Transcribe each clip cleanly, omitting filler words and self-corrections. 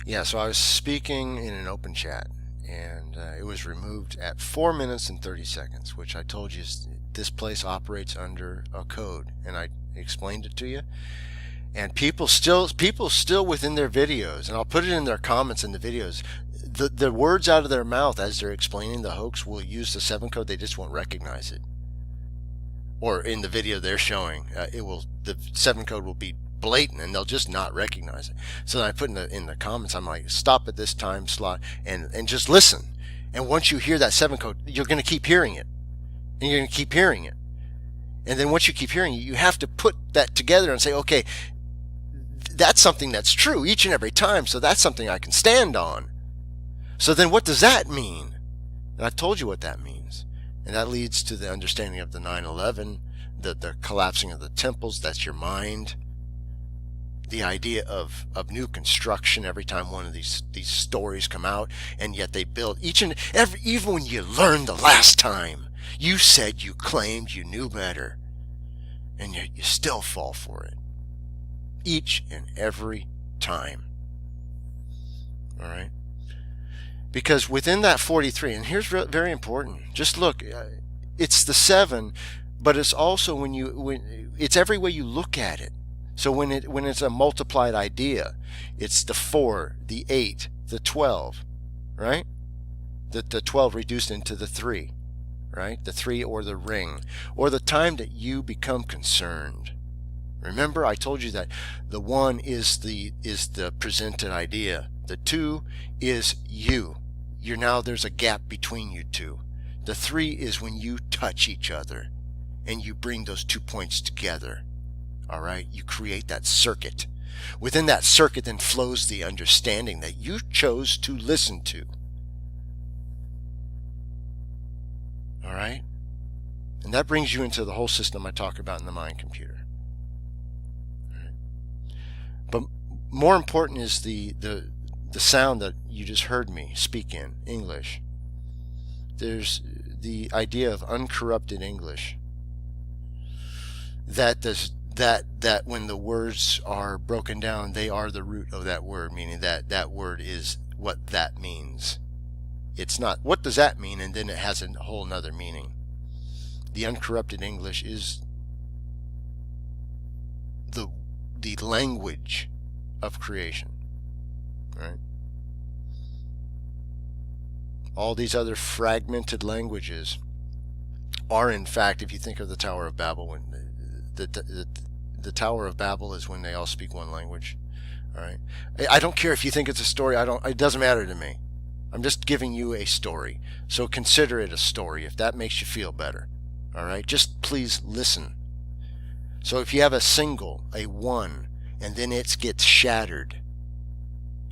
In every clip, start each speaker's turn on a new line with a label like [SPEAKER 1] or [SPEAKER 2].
[SPEAKER 1] Yeah, so I was speaking in an open chat, and it was removed at 4 minutes and 30 seconds, which I told you this place operates under a code, and I explained it to you. And people still within their videos, and I'll put it in their comments in the videos, the words out of their mouth as they're explaining the hoax will use the 7 code. They just won't recognize it. Or in the video they're showing, the 7 code will be blatant and they'll just not recognize it. So then I put in the comments, I'm like, stop at this time slot and just listen. And once you hear that 7 code, you're going to keep hearing it, and you're going to keep hearing it. And then once you keep hearing it, you have to put that together and say, okay, that's something that's true each and every time, so that's something I can stand on. So then what does that mean? And I told you what that means. And that leads to the understanding of the 9/11, the collapsing of the temples. That's your mind. The idea of new construction every time one of these stories come out, and yet they build each and every, even when you learned the last time, you said you claimed you knew better, and yet you still fall for it. Each and every time. All right? Because within that 43, and here's very important, just look, it's the 7, but it's also when it's every way you look at it. So when it's a multiplied idea, it's the 4, the 8, the 12, right? The 12 reduced into the 3, right? The 3 or the ring, or the time that you become concerned. Remember, I told you that the 1 is the presented idea. The 2 is you. There's a gap between you two. The 3 is when you touch each other and you bring those 2 points together. All right, you create that circuit. Within that circuit then flows the understanding that you chose to listen to. All right, and that brings you into the whole system I talk about in the mind computer. But more important is the sound that you just heard me speak in English. There's the idea of uncorrupted English. That when the words are broken down, they are the root of that word, meaning that word is what that means. It's not what does that mean, and then it has a whole nother meaning. The uncorrupted English is the language of creation, right? All these other fragmented languages are, in fact, if you think of the Tower of Babel, when the Tower of Babel is when they all speak one language. All right. I don't care if you think it's a story. It doesn't matter to me. I'm just giving you a story. So consider it a story if that makes you feel better. All right. Just please listen. So if you have a single, a 1, and then it gets shattered,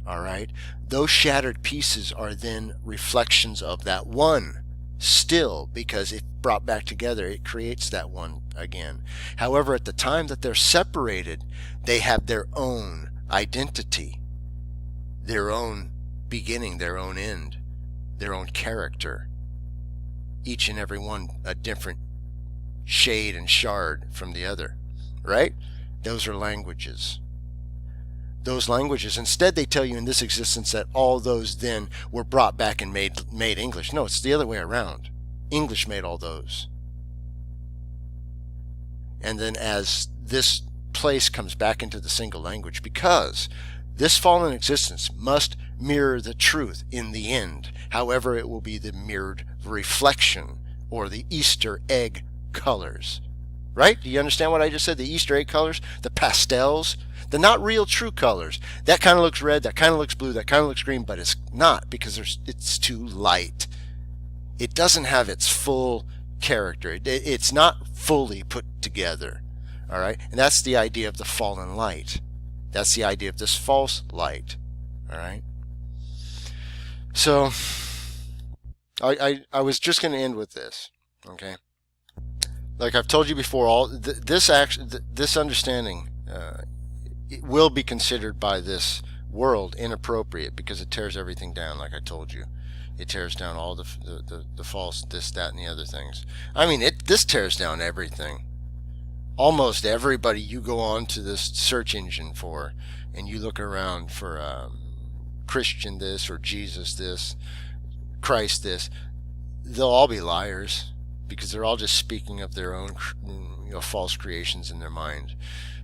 [SPEAKER 1] all right, those shattered pieces are then reflections of that 1 still, because if brought back together, it creates that 1 again. However, at the time that they're separated, they have their own identity, their own beginning, their own end, their own character. Each and every one a different shade and shard from the other, right? Those are languages. Those languages, instead they tell you in this existence that all those then were brought back and made English. No, it's the other way around. English made all those. And then as this place comes back into the single language, because this fallen existence must mirror the truth in the end. However, it will be the mirrored reflection, or the Easter egg colors. Right? Do you understand what I just said? The Easter egg colors, the pastels, the not real true colors. That kind of looks red, that kind of looks blue, that kind of looks green, but it's not, because it's too light. It doesn't have its full character. It's not fully put together. All right? And that's the idea of the fallen light. That's the idea of this false light. All right? So I was just going to end with this. Okay? Like I've told you before, this understanding it will be considered by this world inappropriate, because it tears everything down. Like I told you, it tears down all the false this, that, and the other things. I mean, this tears down everything. Almost everybody you go on to this search engine for, and you look around for Christian this, or Jesus this, Christ this, they'll all be liars, because they're all just speaking of their own false creations in their mind.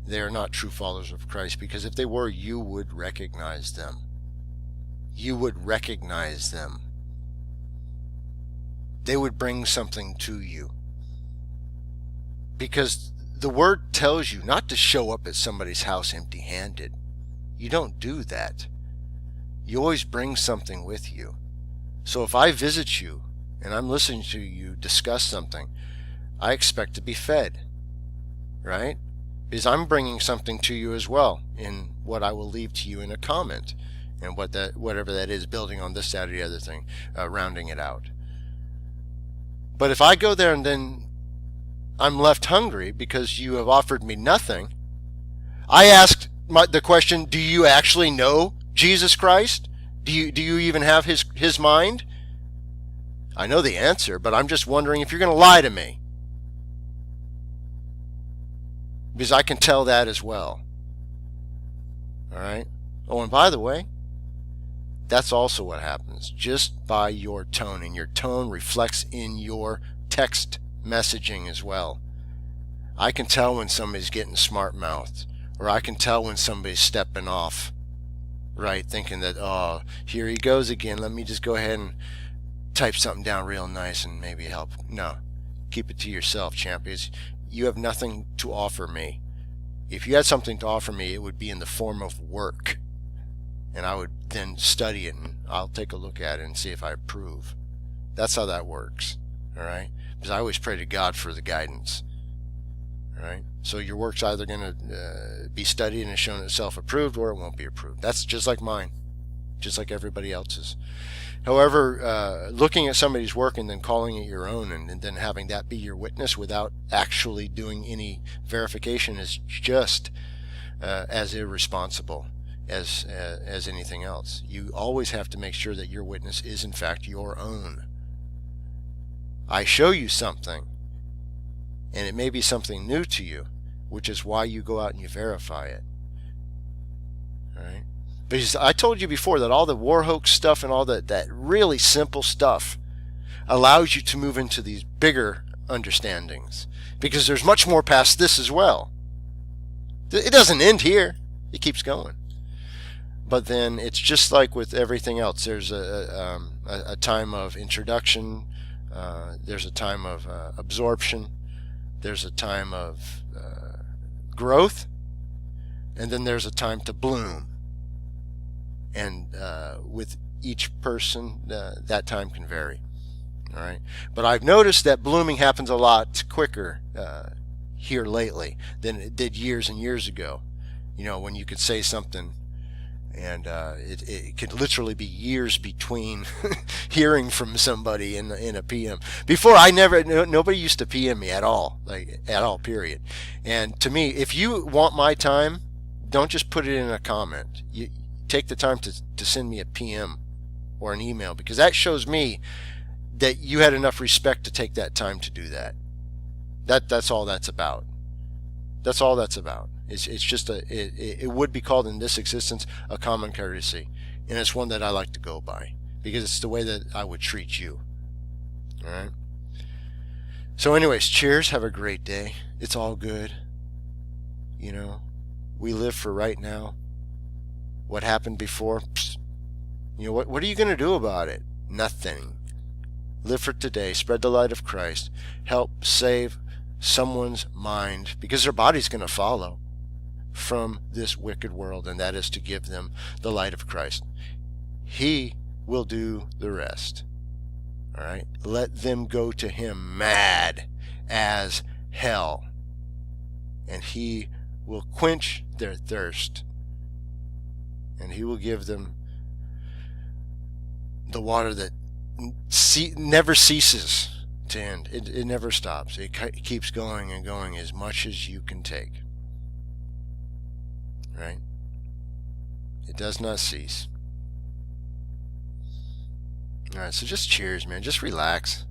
[SPEAKER 1] They are not true followers of Christ, because if they were, you would recognize them. You would recognize them. They would bring something to you, because the word tells you not to show up at somebody's house empty-handed. You don't do that. You always bring something with you. So if I visit you and I'm listening to you discuss something, I expect to be fed, right? Because I'm bringing something to you as well in what I will leave to you in a comment, and whatever that is, building on this, that, or the other thing, rounding it out. But if I go there and then I'm left hungry because you have offered me nothing, I asked the question, do you actually know Jesus Christ? Do you even have his mind? I know the answer, but I'm just wondering if you're going to lie to me, because I can tell that as well. All right. Oh, and by the way, that's also what happens just by your tone, and your tone reflects in your text messaging as well. I can tell when somebody's getting smart-mouthed, or I can tell when somebody's stepping off, right, thinking that, oh, here he goes again, let me just go ahead and type something down real nice and maybe help. No, keep it to yourself, champ, because you have nothing to offer me. If you had something to offer me, it would be in the form of work, and I would then study it, and I'll take a look at it and see if I approve. That's how that works, all right? Because I always pray to God for the guidance, all right? So your work's either going to be studied and shown itself approved, or it won't be approved. That's just like mine, just like everybody else's. However, looking at somebody's work and then calling it your own, and then having that be your witness without actually doing any verification is just as irresponsible as anything else. You always have to make sure that your witness is in fact your own. I show you something, and it may be something new to you, which is why you go out and you verify it. All right? Because I told you before that all the war hoax stuff and all that really simple stuff allows you to move into these bigger understandings, because there's much more past this as well. It doesn't end here. It keeps going. But then it's just like with everything else. There's a time of introduction. There's a time of absorption. There's a time of growth. And then there's a time to bloom. And with each person, that time can vary. All right. But I've noticed that blooming happens a lot quicker here lately than it did years and years ago. You know, when you could say something, and it could literally be years between hearing from somebody in a PM. Before, nobody used to PM me at all, period. And to me, if you want my time, don't just put it in a comment. You take the time to send me a PM or an email, because that shows me that you had enough respect to take that time to do that. That's all that's about. That's all that's about. It's just it would be called in this existence a common courtesy, and it's one that I like to go by, because it's the way that I would treat you. All right. So anyways, cheers. Have a great day. It's all good. You know, we live for right now. What happened before, psst. You know, what are you going to do about it? Nothing. Live for today. Spread the light of Christ. Help save someone's mind, because their body's going to follow from this wicked world, and that is to give them the light of Christ. He will do the rest. All right? Let them go to him mad as hell, and he will quench their thirst, and he will give them the water that never ceases to end. It never stops. It keeps going and going as much as you can take. Right? It does not cease. Alright, so just cheers, man. Just relax.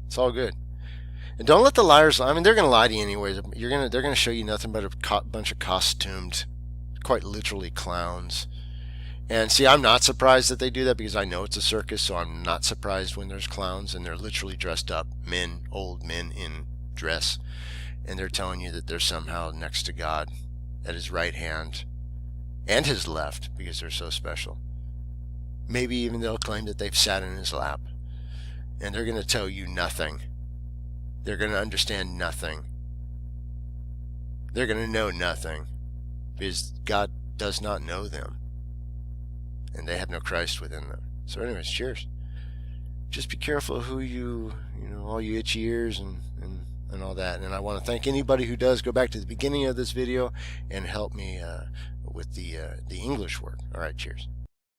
[SPEAKER 1] It's all good. And don't let the liars, I mean, they're going to lie to you anyways. They're going to show you nothing but a bunch of costumed, quite literally clowns. And see, I'm not surprised that they do that because I know it's a circus, so I'm not surprised when there's clowns and they're literally dressed up, men, old men in dress, and they're telling you that they're somehow next to God at his right hand and his left because they're so special. Maybe even they'll claim that they've sat in his lap, and they're going to tell you nothing. They're going to understand nothing. They're going to know nothing because God does not know them, and they have no Christ within them. So anyways, cheers. Just be careful who all you itchy ears and all that. And I want to thank anybody who does go back to the beginning of this video and help me with the English work. All right, cheers.